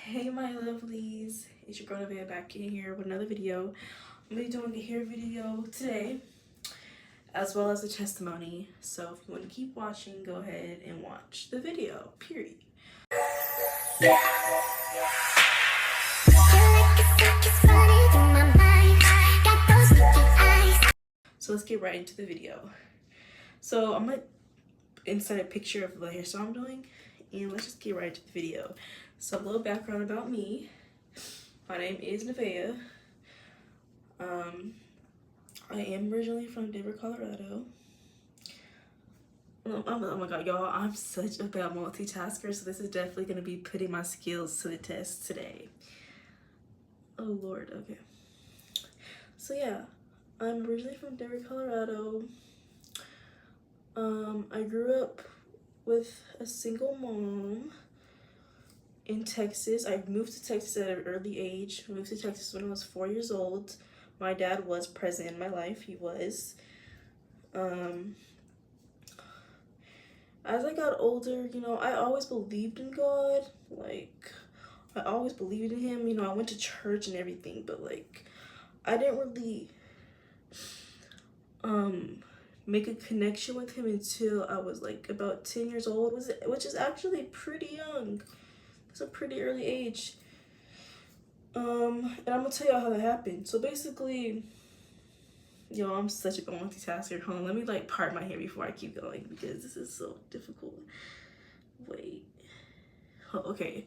Hey my lovelies, it's your girl Nevaeh back in here with another video. I'm going to be doing a hair video today as well as a testimony. So if you want to keep watching, go ahead and watch the video, period. So let's get right into the video. So I'm going to insert a picture of the hairstyle I'm doing and let's just get right into the video. So a little background about me. My name is Nevaeh. I am originally from Denver, Colorado. Oh my god, y'all, I'm such a bad multitasker, so this is definitely going to be putting my skills to the test today. Oh lord, okay. So yeah, I'm originally from Denver, Colorado. I grew up with a single mom in Texas. I moved to Texas at an early age. I moved to Texas when I was 4 years old. My dad was present in my life. He was. As I got older, you know, I always believed in God. Like, I always believed in him. You know, I went to church and everything, but like, I didn't really make a connection with him until I was like about 10 years old, which is actually pretty young. It's a pretty early age. And I'm gonna tell y'all how that happened. So basically, yo, I'm such a good multitasker. Hold on, let me like part my hair before I keep going because this is so difficult. Wait. Oh, okay.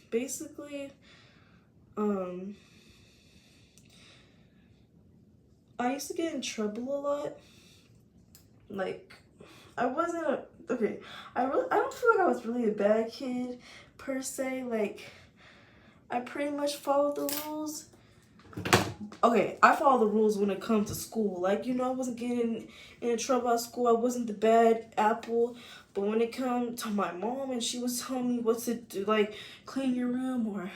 Basically, I used to get in trouble a lot. Like, I wasn't a, okay, I don't feel like I was really a bad kid per se. Like, I pretty much followed the rules. Okay, I follow the rules when it comes to school. Like, you know, I wasn't getting in trouble at school. I wasn't the bad apple. But when it come to my mom and she was telling me what to do, like clean your room or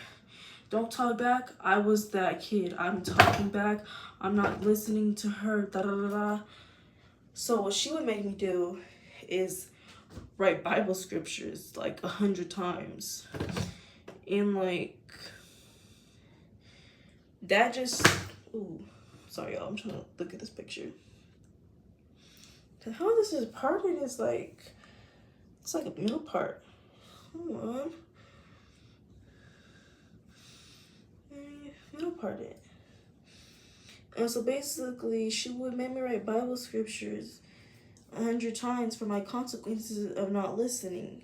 don't talk back, I was that kid. I'm talking back. I'm not listening to her. Da da da da. So what she would make me do is write Bible scriptures like 100 times. And like that just, ooh, sorry y'all, I'm trying to look at this picture. Cause how this is parted is like, it's like a middle part. Hold on. Middle part it. And so basically she would make me write Bible scriptures 100 times for my consequences of not listening.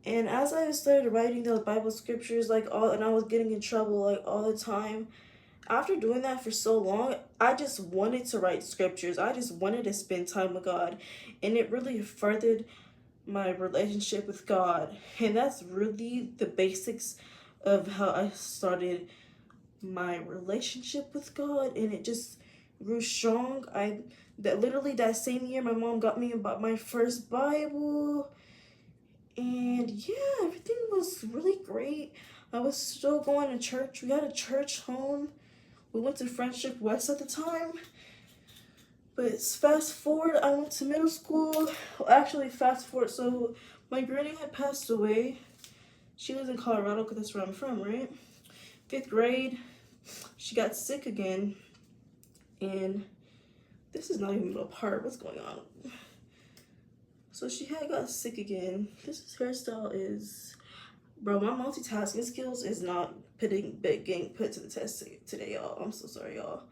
And as I started writing those Bible scriptures, and I was getting in trouble like all the time. After doing that for so long, I just wanted to write scriptures. I just wanted to spend time with God, and it really furthered my relationship with God. And that's really the basics of how I started my relationship with God, and it just grew strong. That same year, my mom got me about my first Bible. And yeah, everything was really great. I was still going to church. We had a church home. We went to Friendship West at the time. But fast forward, I went to middle school. Well, actually, fast forward. So my granny had passed away. She lives in Colorado because that's where I'm from, right? 5th grade, she got sick again. And this is not even a part. What's going on? So she had got sick again. This hairstyle is, bro, my multitasking skills is not getting put to the test today, y'all. I'm so sorry, y'all.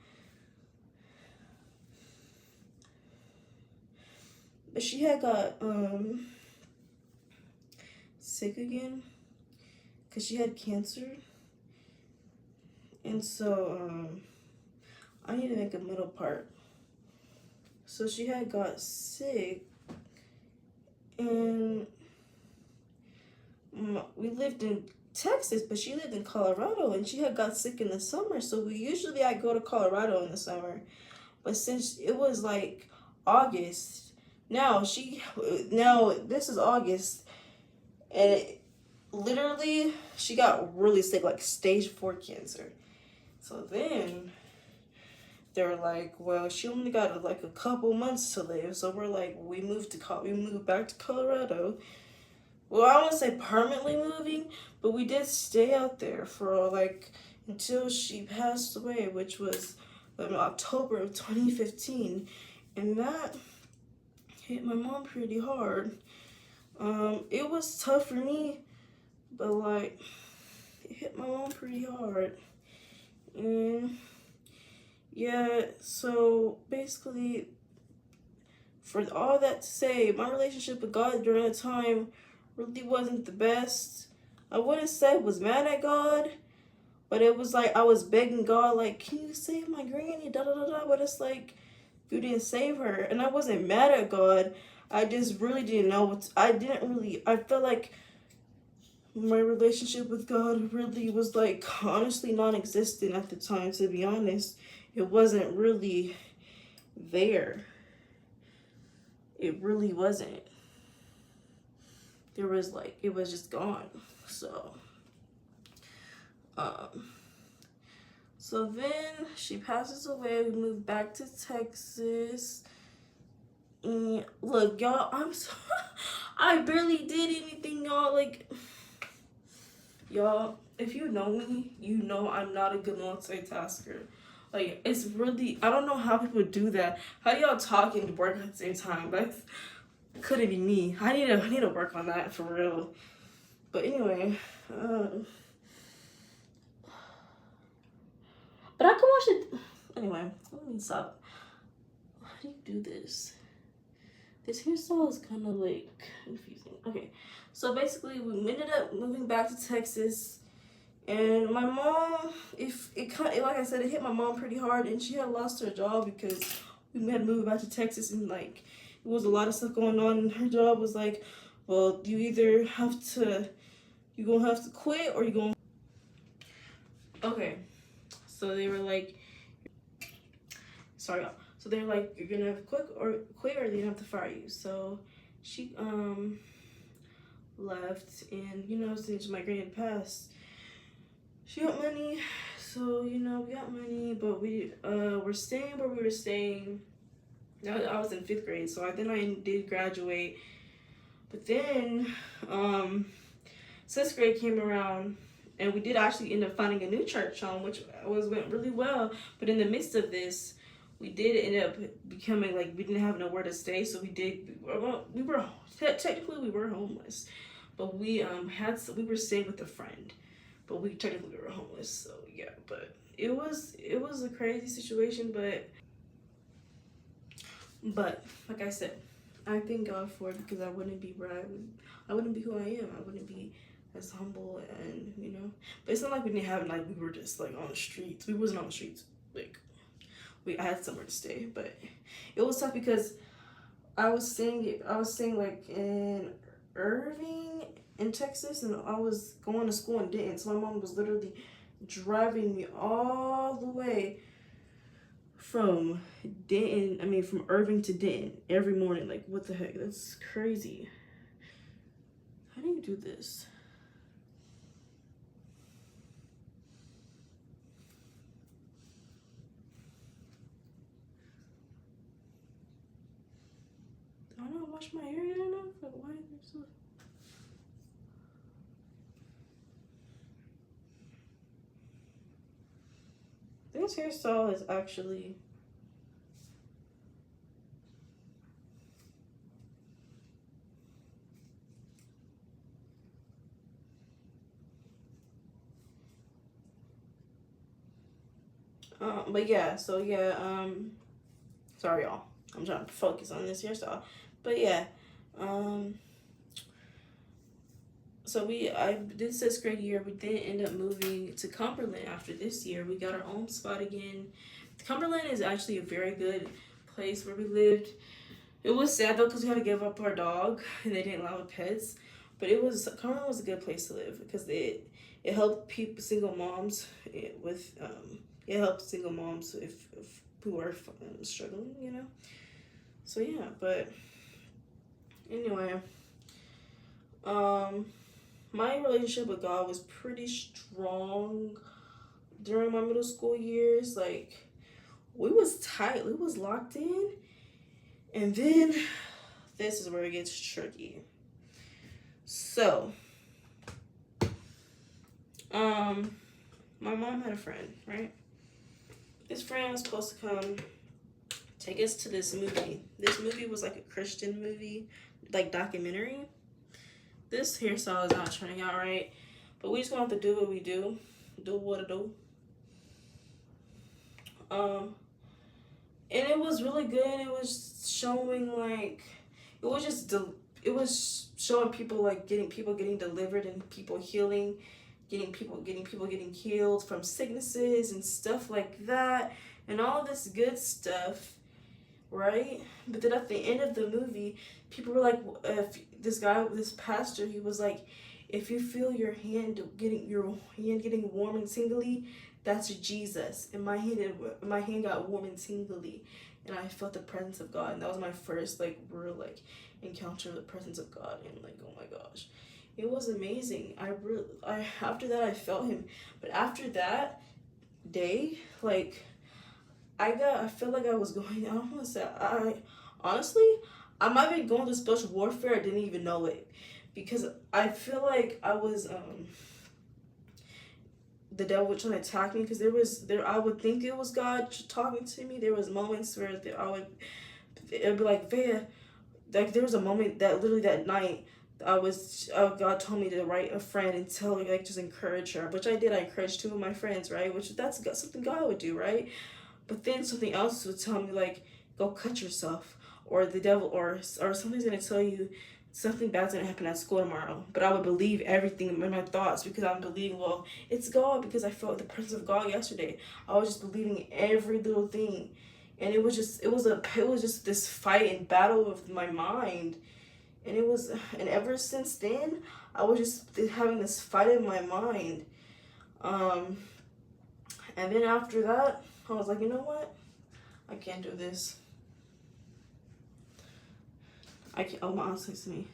But she had got sick again because she had cancer. And so I need to make a middle part. So she had got sick, and we lived in Texas, but she lived in Colorado, and she had got sick in the summer. So I go to Colorado in the summer, but since it was like August, now this is August, and literally she got really sick, like stage 4 cancer. So then they were like, well, she only got like a couple months to live. So we're like, we moved back to Colorado. well, I won't say permanently moving, but we did stay out there for like until she passed away, which was in October of 2015, and that hit my mom pretty hard. It was tough for me, but like it hit my mom pretty hard, and yeah. So basically, for all that to say, my relationship with God during that time really wasn't the best. I wouldn't say I was mad at God, but it was like I was begging God, like, can you save my granny? Da da da da. But it's like, you didn't save her, and I wasn't mad at God. I just really didn't know what I didn't really. I felt like my relationship with God really was like honestly non-existent at the time. To be honest, it wasn't really there. It really wasn't. There was like it was just gone. So, um, so then she passes away. We moved back to Texas. And look, y'all, I'm so I barely did anything, y'all. Like, y'all, if you know me, you know I'm not a good multitasker. Like, it's really I don't know how people do that. How do y'all talk and work at the same time? That couldn't be me. I need to work on that for real. But anyway, but I can watch it anyway. Let me stop. How do you do this? This hairstyle is kind of like confusing. Okay, so basically we ended up moving back to Texas, and my mom, if it kind of, like I said, it hit my mom pretty hard, and she had lost her job because we had moved back to Texas, and like it was a lot of stuff going on, and her job was like, well, you either have to, you gonna have to quit or you gonna. Okay, so they were like, sorry, y'all. So they're like, you're gonna have to quit or they're gonna have to fire you. So she left, and you know, since my granny had passed, she got money. So you know, we got money, but we were staying where we were staying. I was in 5th grade, so then I did graduate. But then 6th grade came around, and we did actually end up finding a new church home, which went really well. But in the midst of this, we did end up becoming like we didn't have nowhere to stay, so we were technically we were homeless, but we were staying with a friend, but we technically were homeless. So yeah, but it was a crazy situation, but like I said, I thank God for it because I wouldn't be where I wouldn't be who I am. I wouldn't be as humble, and you know. But it's not like we didn't have like we were just like on the streets. We wasn't on the streets. Like I had somewhere to stay, but it was tough because I was staying like in Irving in Texas, and I was going to school in Denton. So my mom was literally driving me all the way from from Irving to Denton every morning. Like, what the heck? That's crazy. How do you do this? Do I not wash my hair yet enough? Like, why is there so... This hairstyle is actually... but yeah, so yeah, sorry y'all. I'm trying to focus on this hairstyle. But yeah, so I did 6th grade year. We then end up moving to Cumberland after this year. We got our own spot again. Cumberland is actually a very good place where we lived. It was sad though because we had to give up our dog and they didn't allow pets. But Cumberland was a good place to live because it helped single moms with it helped single moms if who are struggling, you know. So yeah, but anyway, my relationship with God was pretty strong during my middle school years. Like, we was tight, we was locked in, and then this is where it gets tricky. So, my mom had a friend, right? This friend was supposed to come take us to this movie. This movie was like a Christian movie, like documentary. This hairstyle is not turning out right, but we just gonna have to do what we do what I do. And it was really good. It was showing like, it was just it was showing people like getting delivered and people healing, getting people getting healed from sicknesses and stuff like that, and all this good stuff, right? But then at the end of the movie, people were like, this pastor, he was like, if you feel your hand getting warm and tingly, that's Jesus. And my hand got warm and tingly, and I felt the presence of God, and that was my first like real like encounter with the presence of God, and like, oh my gosh, it was amazing. I after that I felt him, but after that day, like I feel like I was going. I don't want to say. Honestly, I might be going through spiritual warfare. I didn't even know it, because I feel like I was the devil was trying to attack me, because I would think it was God talking to me. There was moments where it'd be like, Vea, like there was a moment that literally that night God told me to write a friend and tell her, like, just encourage her, which I did. I encouraged 2 of my friends, right? Which that's something God would do, right? But then something else would tell me, like, go cut yourself, or the devil, or something's gonna tell you something bad's gonna happen at school tomorrow. But I would believe everything in my thoughts, because I'm believing, well, it's God, because I felt the presence of God yesterday. I was just believing every little thing, and it was just this fight and battle of my mind, and ever since then I was just having this fight in my mind. And then after that, I was like, you know what? I can't do this. I can't. Oh, my aunt texted me.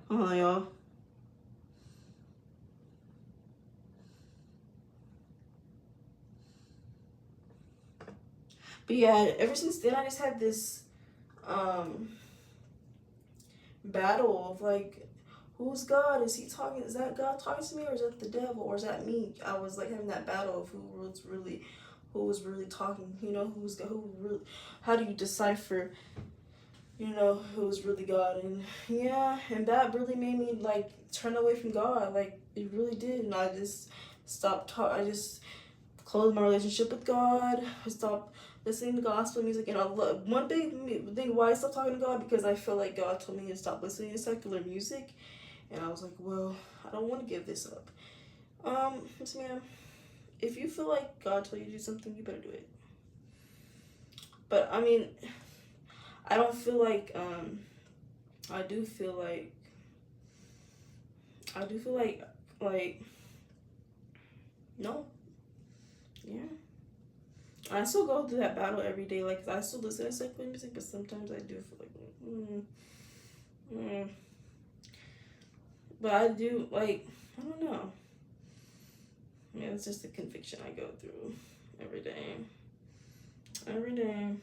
Oh, y'all. But yeah, ever since then, I just had this battle of like, who's God? Is he talking? Is that God talking to me, or is that the devil, or is that me? I was like having that battle of who was really talking. You know, how do you decipher? You know, who's really God? And yeah, and that really made me like turn away from God. Like it really did, and I just I just closed my relationship with God. I stopped listening to gospel music, and one big thing why I stopped talking to God, because I feel like God told me to stop listening to secular music, and I was like, well, I don't want to give this up. Miss Ma'am, if you feel like God told you to do something, you better do it. But I mean, I don't feel like I do feel like no, yeah. I still go through that battle every day. Like, I still listen to secular music, but sometimes I do feel like, But I do, like, I don't know. Yeah, it's just a conviction I go through every day. Every day,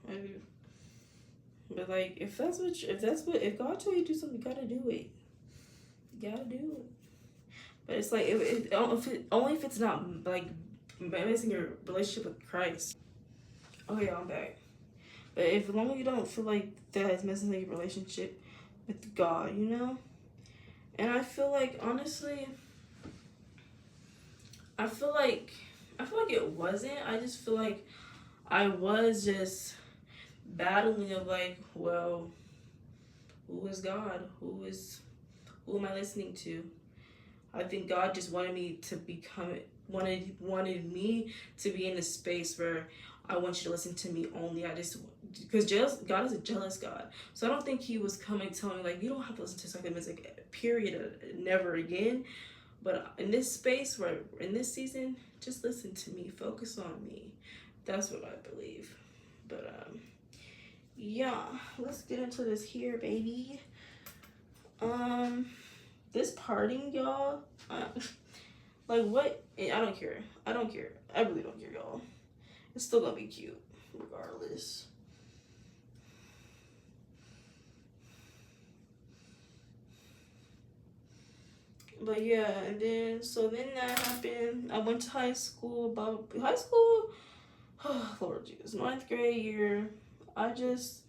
I do. But like, if God told you to do something, you gotta do it. You gotta do it. But it's like, only if it's not like messing your relationship with Christ. Oh yeah, I'm back. But if as long as you don't feel like that is messing with your relationship with God, you know. And I feel like, honestly, I feel like it wasn't. I just feel like I was just battling of like, well, who is God? Who am I listening to? I think God just wanted me to wanted me to be in a space where I want you to listen to me only. Because God is a jealous God. So I don't think he was coming telling me like, you don't have to listen to secular music, period, never again. But in this space, where in this season, just listen to me, focus on me. That's what I believe. But yeah, let's get into this here, baby. This partying, y'all. Like what? I don't care. I really don't care, y'all. it's still gonna be cute, regardless. But yeah, and then then that happened. I went to high school. About high school, oh, Lord Jesus, 9th grade year. I just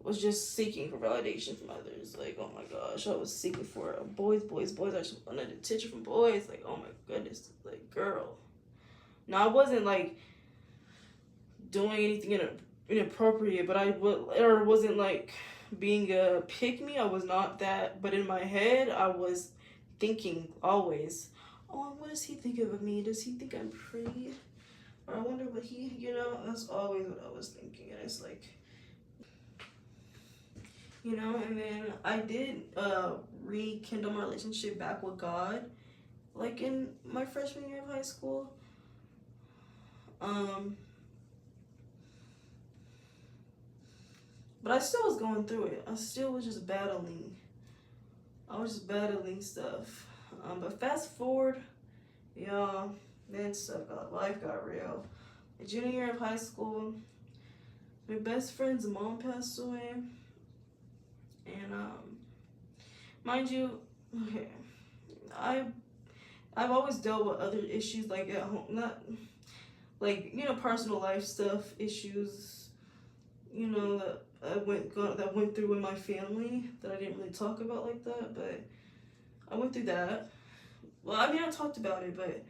was just seeking for validation from others. Like, oh my gosh, I was seeking for boys. I just wanted attention from boys. Like, oh my goodness, like, girl. Now, I wasn't like doing anything inappropriate, but wasn't like being a pick me. I was not that, but in my head, I was thinking always, oh, what does he think of me? Does he think I'm pretty? Or I wonder what that's always what I was thinking. And it's like, and then I did rekindle my relationship back with God, like in my freshman year of high school. But I still was going through it. I still was just battling. I was just battling stuff. But fast forward, y'all, then life got real. The junior year of high school, my best friend's mom passed away. And mind you, okay, I've always dealt with other issues like at home, not like personal life stuff, issues, that I went through with my family that I didn't really talk about like that, but I went through that. Well, I mean, I talked about it, but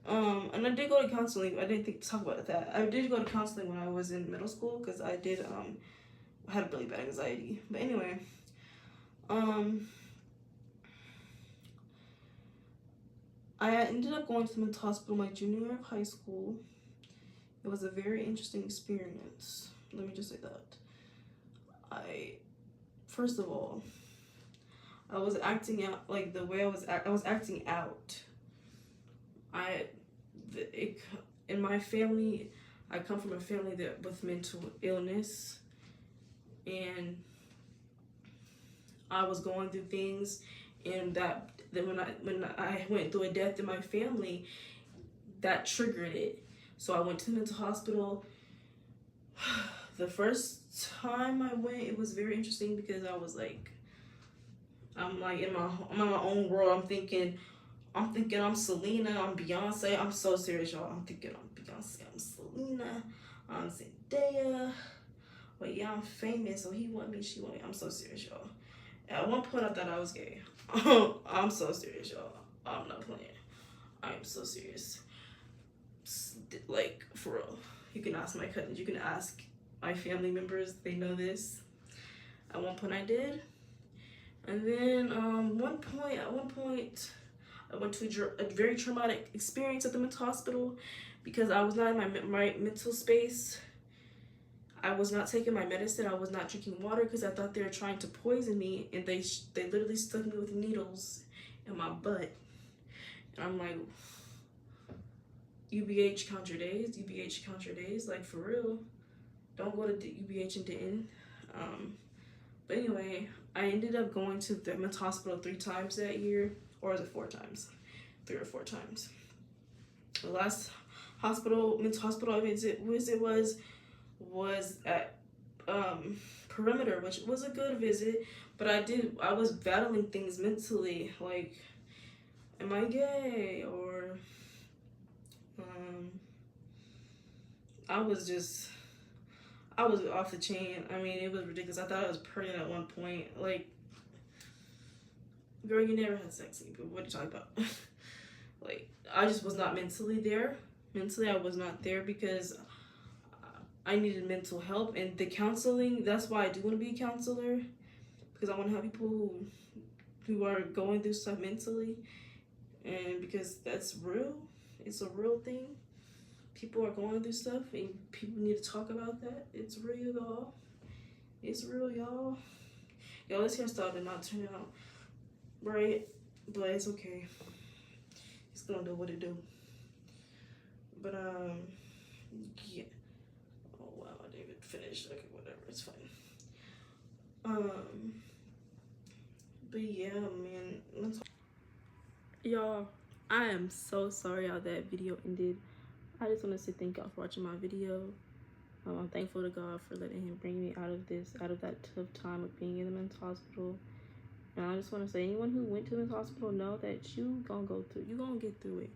and I did go to counseling. I didn't think to talk about that. I did go to counseling when I was in middle school because I did had really bad anxiety. But anyway, I ended up going to the mental hospital my junior year of high school. It was a very interesting experience. Let me just say that. First of all, I was acting out like the way I was acting out. In my family, I come from a family that with mental illness, and I was going through things, and that when I went through a death in my family, that triggered it. So I went to the mental hospital. The first time I went, it was very interesting because I was like, I'm in my own world. I'm thinking I'm Selena, I'm Beyonce. I'm so serious, y'all. I'm thinking I'm Beyonce, I'm Selena, I'm Zendaya. But yeah, I'm famous, so he want me, she want me. I'm so serious, y'all. At one point, I thought I was gay. I'm so serious, y'all. I'm not playing. I'm so serious. Like, for real. You can ask my cousins. You can ask my family members. They know this. At one point, I did. And then, at one point, I went to a very traumatic experience at the mental hospital because I was not in my mental space. I was not taking my medicine. I was not drinking water because I thought they were trying to poison me, and they literally stuck me with needles in my butt. And I'm like, UBH, count your days. UBH, count your days. Like, for real. Don't go to UBH and Denton. But anyway, I ended up going to the mental hospital 3 times that year. Or was it 4 times? 3 or 4 times. The last mental hospital I visit was at Perimeter, which was a good visit, but I was battling things mentally, like, am I gay? Or I was off the chain. I mean, it was ridiculous. I thought I was pregnant at one point. Like, girl, you never had sex with me, but what are you talking about? Like, I just was not mentally there. Mentally, I was not there because I needed mental help. And the counseling, that's why I do want to be a counselor, because I want to have people who are going through stuff mentally, and because that's real. It's a real thing. People are going through stuff, and people need to talk about that. It's real, y'all. It's real, y'all. Yo, this hairstyle did not turn out right, but it's okay. It's gonna do what it do. But yeah. Oh wow, I didn't even finish. Okay, whatever, it's fine. But yeah, man. Y'all, I am so sorry how that video ended. I just want to say thank y'all for watching my video. I'm thankful to God for letting him bring me out of that tough time of being in the mental hospital. And I just want to say, anyone who went to the mental hospital, know that you gonna get through it.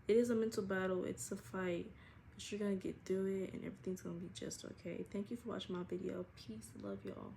It is a mental battle, it's a fight, but you're gonna get through it and everything's gonna be just okay. Thank you for watching my video. Peace, love y'all.